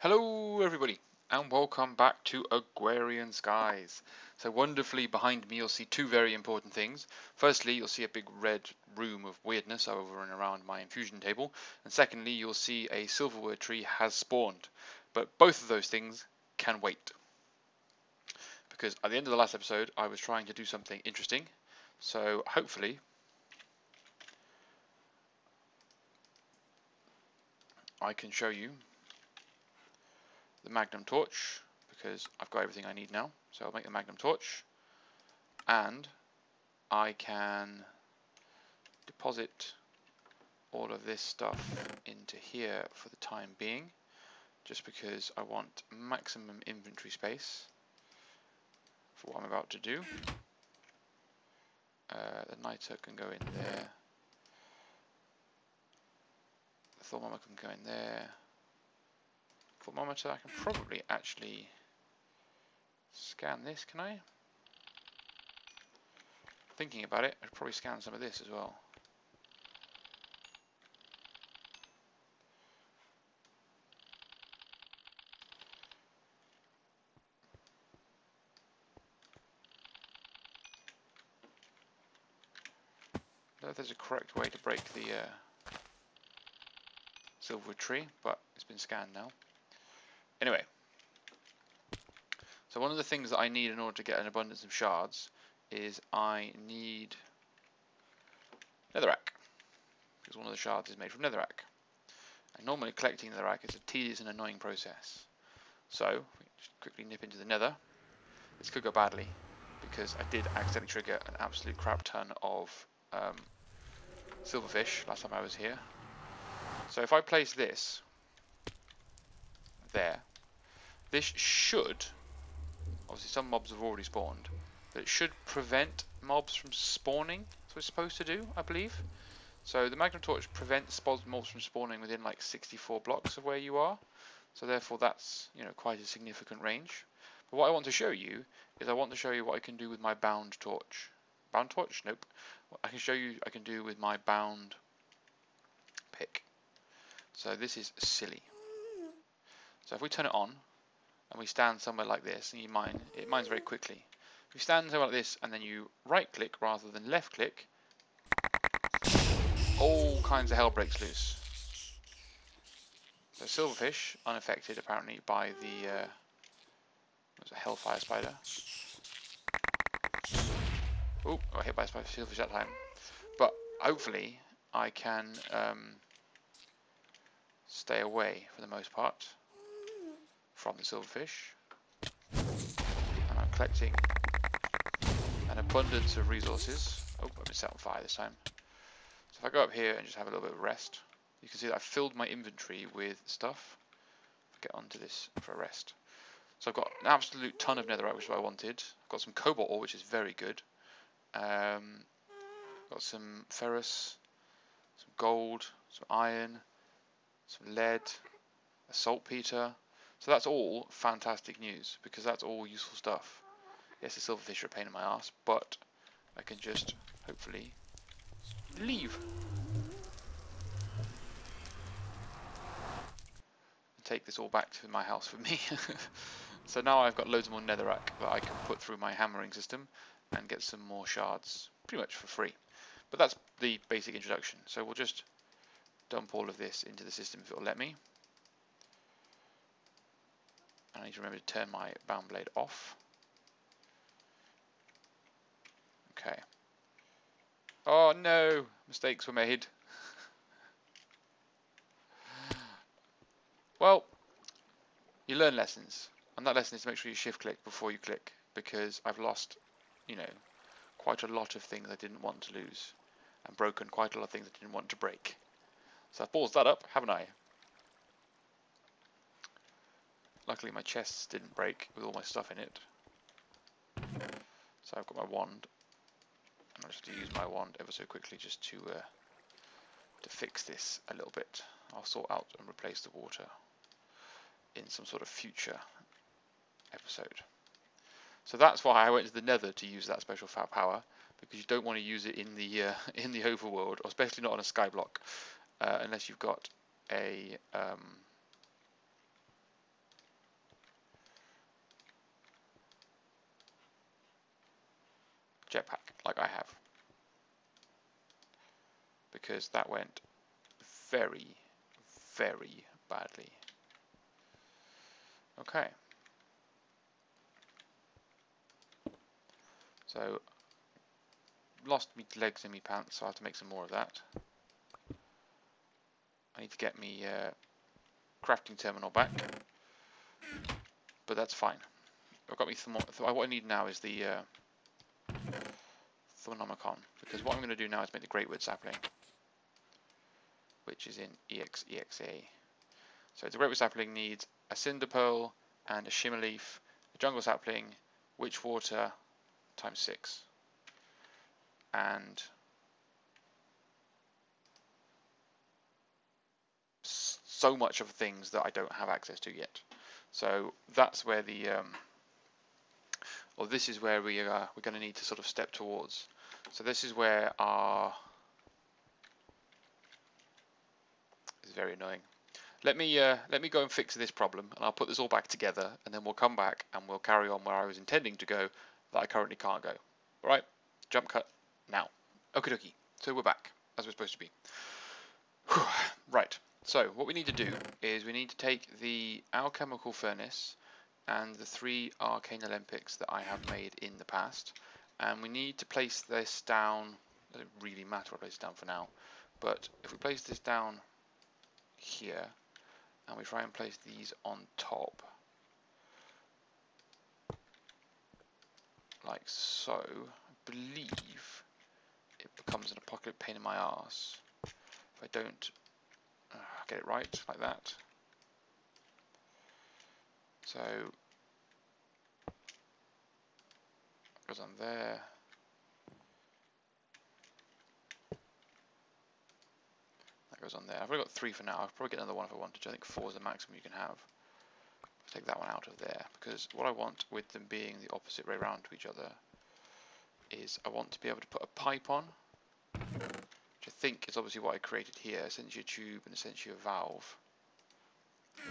Hello everybody and welcome back to Agrarian Skies. So wonderfully behind me you'll see two very important things. Firstly you'll see a big red room of weirdness over and around my infusion table, and secondly you'll see a silverwood tree has spawned. But both of those things can wait, because at the end of the last episode I was trying to do something interesting, so hopefully I can show you the magnum torch, because I've got everything I need now. So I'll make the magnum torch, and I can deposit all of this stuff into here for the time being, just because I want maximum inventory space for what I'm about to do. The niter can go in there, the thermometer can go in there. Thermometer, I can probably actually scan this, can I? Thinking about it, I'd probably scan some of this as well. I don't know if there's a correct way to break the silverwood tree, but it's been scanned now. Anyway, so one of the things that I need in order to get an abundance of shards is I need netherrack, because one of the shards is made from netherrack. And normally collecting netherrack is a tedious and annoying process. So, just quickly nip into the nether. This could go badly, because I did accidentally trigger an absolute crap ton of silverfish last time I was here. So if I place this there, this should, obviously some mobs have already spawned, but it should prevent mobs from spawning. That's what it's supposed to do, I believe. So the magnum torch prevents mobs from spawning within like 64 blocks of where you are. So therefore that's, you know, quite a significant range. But what I want to show you is I want to show you what I can do with my bound torch. Bound torch? Nope. What I can show you I can do with my bound pick. So this is silly. So if we turn it on and we stand somewhere like this, and you mine, it mines very quickly. If you stand somewhere like this and then you right click rather than left click, all kinds of hell breaks loose. So silverfish unaffected apparently by the was a hellfire spider. Oh, I got hit by a silverfish that time. But hopefully I can stay away for the most part from the silverfish. And I'm collecting an abundance of resources. Oh, I've been set on fire this time. So if I go up here and just have a little bit of rest, you can see that I've filled my inventory with stuff. Get onto this for a rest. So I've got an absolute ton of netherite, which is what I wanted. I've got some cobalt ore, which is very good. Got some ferrous, some gold, some iron, some lead, a saltpeter. So that's all fantastic news, because that's all useful stuff. Yes, the silverfish are a pain in my ass, but I can just hopefully leave. And take this all back to my house for me. So now I've got loads more netherrack that I can put through my hammering system and get some more shards pretty much for free. But that's the basic introduction. So we'll just dump all of this into the system if it'll let me. I need to remember to turn my bound blade off. Okay. Oh no! Mistakes were made. Well, you learn lessons. And that lesson is to make sure you shift click before you click, because I've lost, you know, quite a lot of things I didn't want to lose, and broken quite a lot of things I didn't want to break. So I've paused that up, haven't I? Luckily my chests didn't break with all my stuff in it. So I've got my wand. I'm just going to use my wand ever so quickly just to fix this a little bit. I'll sort out and replace the water in some sort of future episode. So that's why I went to the nether to use that special fat power, because you don't want to use it in the overworld, or especially not on a skyblock, unless you've got a jetpack, like I have. Because that went very, very badly. Okay. So, lost me legs in me pants, so I have to make some more of that. I need to get me crafting terminal back, but that's fine. I've got me what I need now is the Thornomicon, because what I'm going to do now is make the Great Wood Sapling, which is in ExA. So the Great Wood Sapling needs a Cinder Pearl and a Shimmer Leaf, a Jungle Sapling, Witch Water times 6, and so much of things that I don't have access to yet. So that's where the this is where we're going to need to sort of step towards. So this is where our is very annoying. Let me go and fix this problem, and I'll put this all back together, and then we'll come back and we'll carry on where I was intending to go that I currently can't go. All right, jump cut now. Okie dokie. So we're back as we're supposed to be. Whew. Right. So what we need to do is we need to take the alchemical furnace and the 3 arcane Olympics that I have made in the past, and we need to place this down. It doesn't really matter what I place it down for now, but if we place this down here and we try and place these on top like so, I believe it becomes an apocalyptic pain in my arse if I don't get it right like that. So goes on there. That goes on there. I've only got 3 for now. I'll probably get another one if I wanted to. I think 4 is the maximum you can have. Let's take that one out of there, because what I want with them being the opposite way around to each other is I want to be able to put a pipe on, which I think is obviously what I created here, essentially a tube and essentially a valve.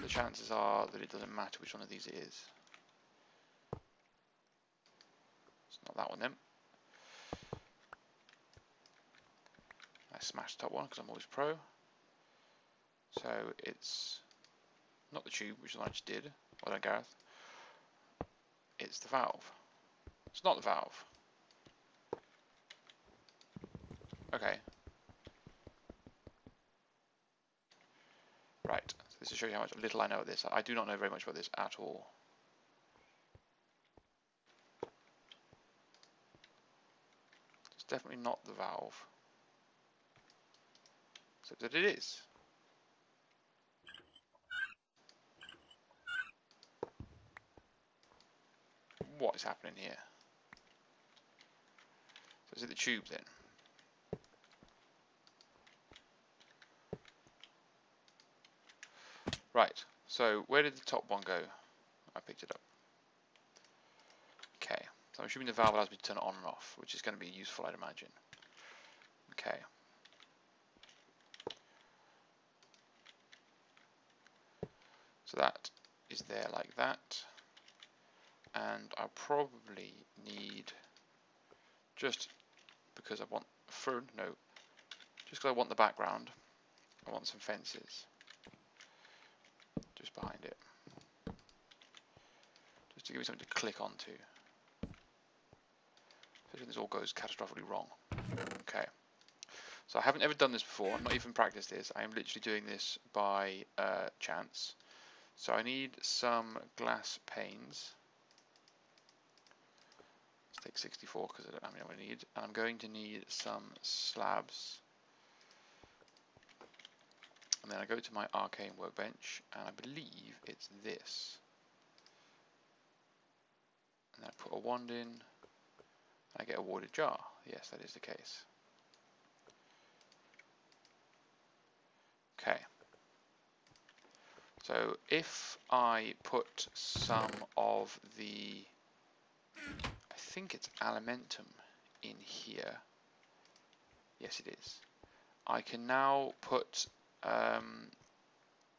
The chances are that it doesn't matter which one of these it is. It's not that one then. I smashed the top one because I'm always pro. So it's not the tube, which is the one I just did. Well done, Gareth. It's the valve. It's not the valve. Okay. Right. So this will show you how much little I know of this. I do not know very much about this at all. It's definitely not the valve. Except that it is. What is happening here? So is it the tube then? Right, so where did the top one go? I picked it up. Okay, so I'm assuming the valve allows me to turn it on and off, which is going to be useful, I'd imagine. Okay. So that is there like that. And I'll probably need, just because I want just because I want the background, I want some fences just behind it, just to give me something to click onto, especially when this all goes catastrophically wrong. Okay, so I haven't ever done this before, I've not even practiced this, I am literally doing this by chance. So I need some glass panes. Let's take 64 because I don't have any I need, and I'm going to need some slabs. And then I go to my arcane workbench, and I believe it's this. And then I put a wand in, and I get a warded jar. Yes, that is the case. Okay. So if I put some of the, I think it's alimentum in here. Yes, it is. I can now put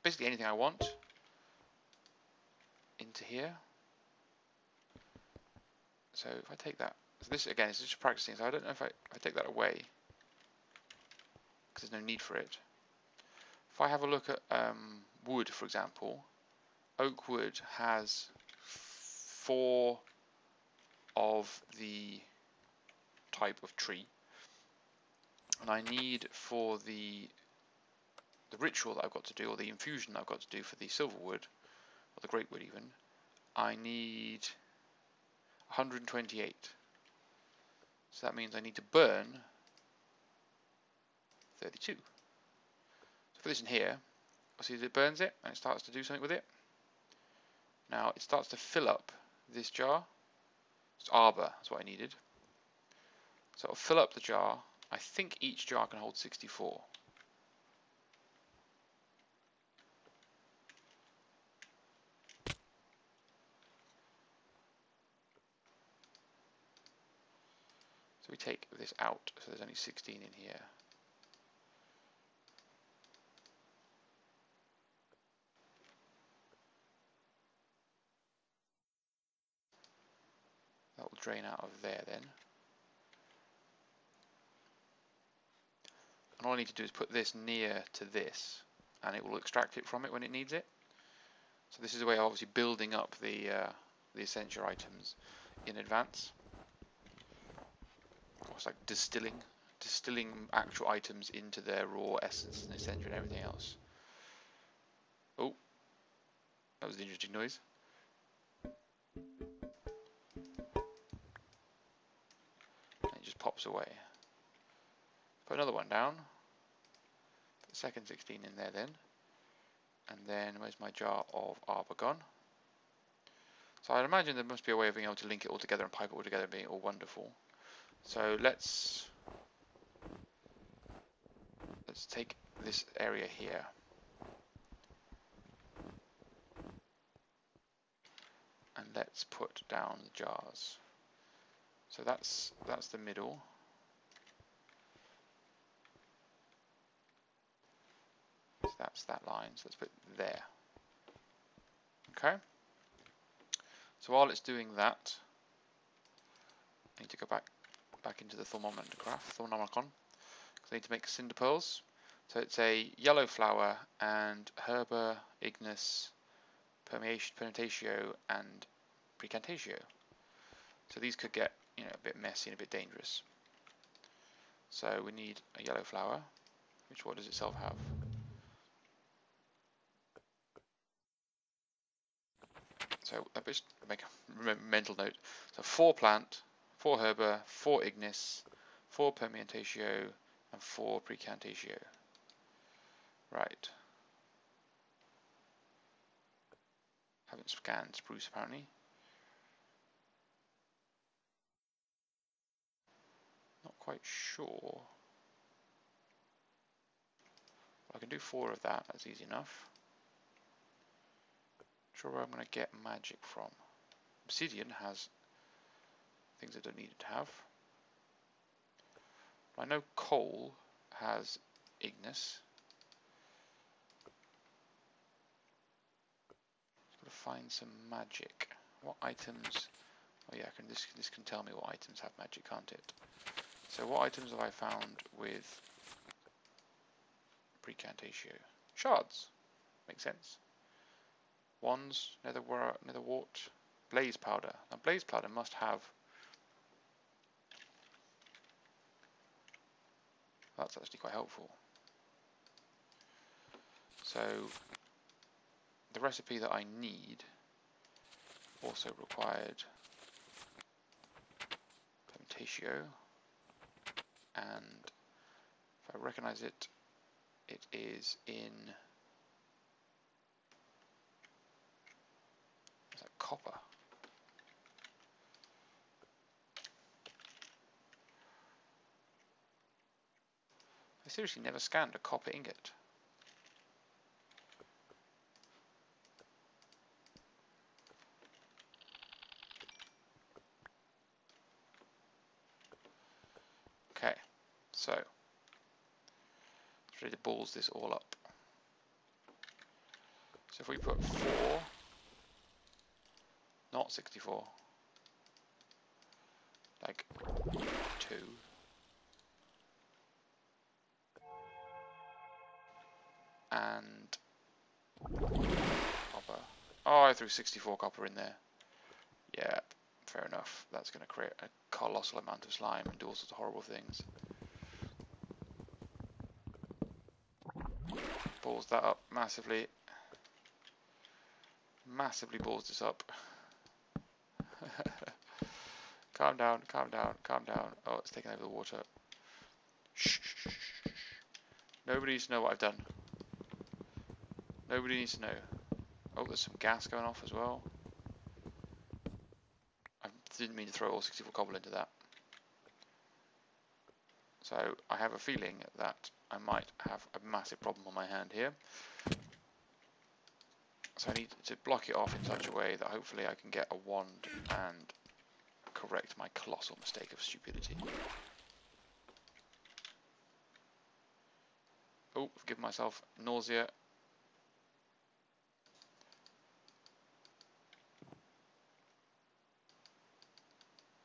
basically anything I want into here. So if I take that So this again is just practicing. So I don't know if I take that away because there's no need for it. If I have a look at wood, for example, oak wood has 4 of the type of tree, and I need for the ritual that I've got to do, or the infusion that I've got to do for the silver wood, or the great wood even, I need 128. So that means I need to burn 32. So put this in here, I'll see that it burns it, and it starts to do something with it. Now it starts to fill up this jar. It's arbor, that's what I needed. So it'll fill up the jar. I think each jar can hold 64. So we take this out, so there's only 16 in here. That will drain out of there then. And all I need to do is put this near to this, and it will extract it from it when it needs it. So this is a way of obviously building up the essential items in advance. Of course, like distilling actual items into their raw essence and essential and everything else. Oh, that was an interesting noise. And it just pops away. Put another one down. Put the second 16 in there then. And then where's my jar of arbor gone? So I'd imagine there must be a way of being able to link it all together and pipe it all together and being all wonderful. So let's take this area here. And let's put down the jars. So that's the middle. So that's that line. So let's put it there. Okay. So while it's doing that, I need to go back into the Thermometer graph, Thermonomicon, because I need to make cinder pearls. So it's a yellow flower and Herba, Ignis, Permutatio, and Precantatio. So these could get a bit messy and a bit dangerous. So we need a yellow flower, which what does itself have? So I just make a mental note. So 4 plant, 4 herba, 4 ignis, 4 permutatio, and 4 precantatio. Right. Haven't scanned spruce apparently. Not quite sure. I can do 4 of that. That's easy enough. Not sure where I'm going to get magic from. Obsidian has things I don't need it to have. I know coal has ignis. Just got to find some magic. What items? Oh yeah, this can tell me what items have magic, can't it? So what items have I found with precantatio? Shards. Makes sense. Wands, nether wart, blaze powder. Now blaze powder must have. That's actually quite helpful. So the recipe that I need also required permutatio, and if I recognize it, it is in copper. I seriously never scanned a copper ingot. Okay, so let's ready to balls this all up. So if we put 4, not 64, like 2. And copper. Oh, I threw 64 copper in there. Yeah, fair enough. That's going to create a colossal amount of slime and do all sorts of horrible things. Balls that up massively. Massively balls this up. Calm down, calm down, calm down. Oh, it's taking over the water. Shh, shh, shh, shh. Nobody needs to know what I've done. Nobody needs to know. Oh, there's some gas going off as well. I didn't mean to throw all 64 cobble into that. So I have a feeling that I might have a massive problem on my hand here. So I need to block it off in such a way that hopefully I can get a wand and correct my colossal mistake of stupidity. Oh, I've given myself nausea.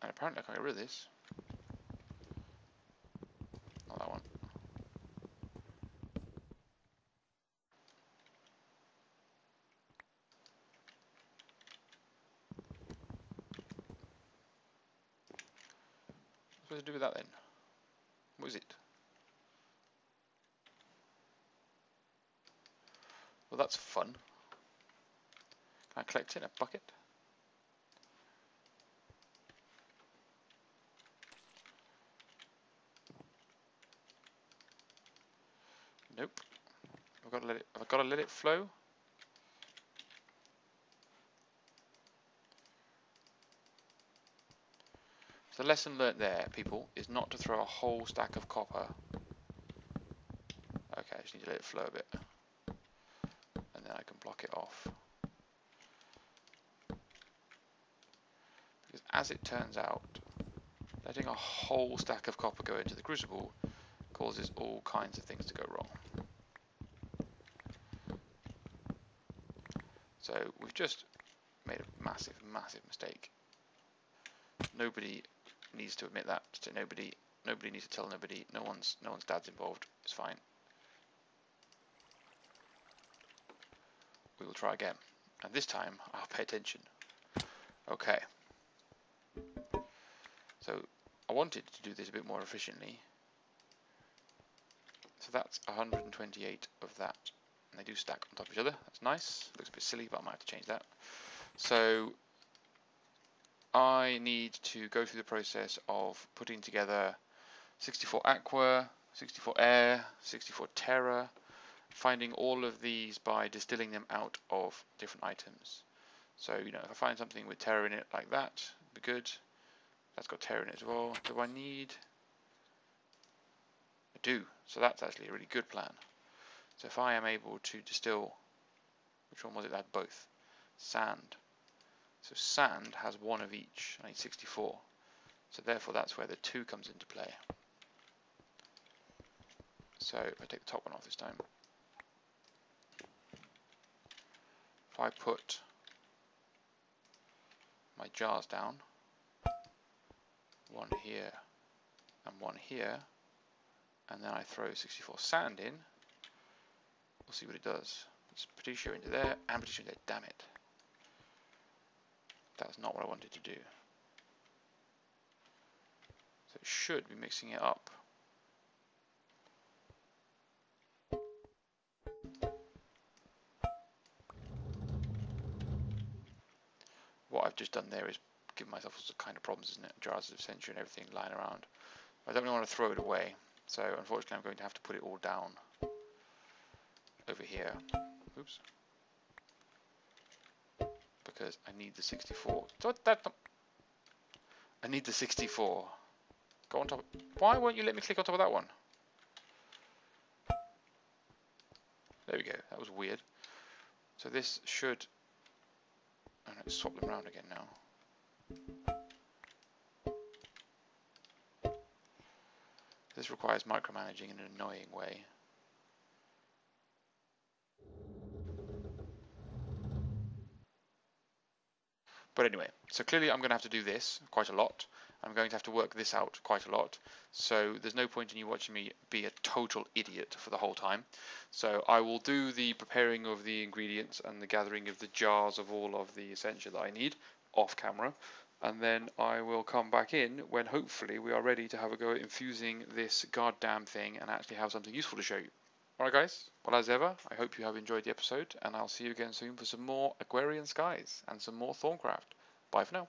And apparently I can't get rid of this. Not that one. What supposed to do with that then? What is it? Well, that's fun. Can I collect it in a bucket? Nope. I've got to let it flow. So the lesson learnt there, people, is not to throw a whole stack of copper. Okay, I just need to let it flow a bit. And then I can block it off. Because as it turns out, letting a whole stack of copper go into the crucible causes all kinds of things to go wrong. So we've just made a massive, massive mistake. Nobody needs to admit that to nobody. Nobody needs to tell nobody. No one's dad's involved. It's fine. We will try again, and this time I'll pay attention. Okay. So I wanted to do this a bit more efficiently. So that's 128 of that. And they do stack on top of each other. That's nice. Looks a bit silly, but I might have to change that. So I need to go through the process of putting together 64 aqua, 64 air, 64 terra, finding all of these by distilling them out of different items. So, you know, if I find something with terra in it like that, it'd be good. That's got terra in it as well. Do I need? I do. So that's actually a really good plan. So if I am able to distill, which one was it that had both? Sand. So sand has one of each. I need 64. So therefore that's where the 2 comes into play. So if I take the top one off this time. If I put my jars down, one here and one here, and then I throw 64 sand in, we'll see what it does. It's Patricio into there, and Patricio into there, damn it. That's not what I wanted to do. So it should be mixing it up. What I've just done there is give myself all sorts of kind of problems, isn't it? Jars of SirSengir and everything lying around. I don't really want to throw it away, so unfortunately I'm going to have to put it all down over here. Oops. Because I need the 64. I need the 64. Go on top. Why won't you let me click on top of that one? There we go. That was weird. So this should. Oh no, swap them around again now. This requires micromanaging in an annoying way. But anyway, so clearly I'm going to have to do this quite a lot. I'm going to have to work this out quite a lot. So there's no point in you watching me be a total idiot for the whole time. So I will do the preparing of the ingredients and the gathering of the jars of all of the essential that I need off camera. And then I will come back in when hopefully we are ready to have a go at infusing this goddamn thing and actually have something useful to show you. Alright guys, well as ever, I hope you have enjoyed the episode and I'll see you again soon for some more Agrarian Skies and some more Thorncraft. Bye for now.